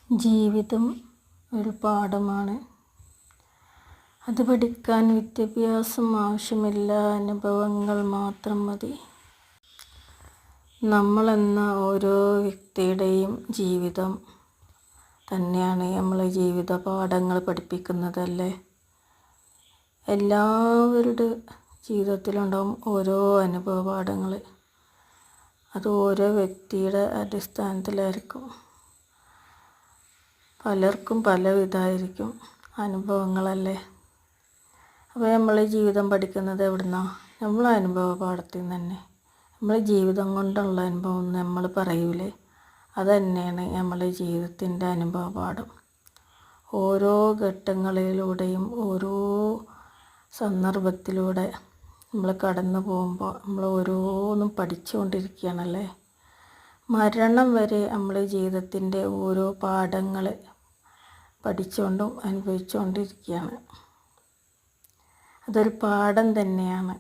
ജീവിതം ഒരു പാഠമാണ്. അത് പഠിക്കാൻ വിദ്യാഭ്യാസം ആവശ്യമില്ല, അനുഭവങ്ങൾ മാത്രം മതി. നമ്മളെന്ന ഓരോ വ്യക്തിയുടെയും ജീവിതം തന്നെയാണ് നമ്മളെ ജീവിത പാഠങ്ങൾ പഠിപ്പിക്കുന്നതല്ലേ. എല്ലാവരുടെ ജീവിതത്തിലുണ്ടാവും ഓരോ അനുഭവ പാഠങ്ങൾ. അത് ഓരോ വ്യക്തിയുടെ അടിസ്ഥാനത്തിലായിരിക്കും. പലർക്കും പല വിധമായിരിക്കും അനുഭവങ്ങളല്ലേ. അപ്പോൾ നമ്മൾ ജീവിതം പഠിക്കുന്നത് എവിടുന്നാണ്? നമ്മൾ അനുഭവ പാഠത്തിൽ നിന്ന് തന്നെ. നമ്മൾ ജീവിതം കൊണ്ടുള്ള അനുഭവം നമ്മൾ പറയൂലേ, അത് തന്നെയാണ് നമ്മളെ ജീവിതത്തിൻ്റെ അനുഭവ പാഠം. ഓരോ ഘട്ടങ്ങളിലൂടെയും ഓരോ സന്ദർഭത്തിലൂടെ നമ്മൾ കടന്നു പോകുമ്പോൾ നമ്മൾ ഓരോന്നും പഠിച്ചുകൊണ്ടിരിക്കുകയാണല്ലേ. മരണം വരെ നമ്മൾ ജീവിതത്തിൻ്റെ ഓരോ പാഠങ്ങൾ പഠിച്ചുകൊണ്ടും അനുഭവിച്ചുകൊണ്ടിരിക്കുകയാണ്. അതൊരു പാഠം തന്നെയാണ്.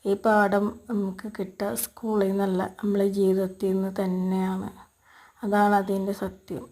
ഈ പാഠം നമുക്ക് കിട്ടുക സ്കൂളിൽ നിന്നല്ല, നമ്മളെ ജീവിതത്തിൽ നിന്ന് തന്നെയാണ്. അതാണ് അതിൻ്റെ സത്യം.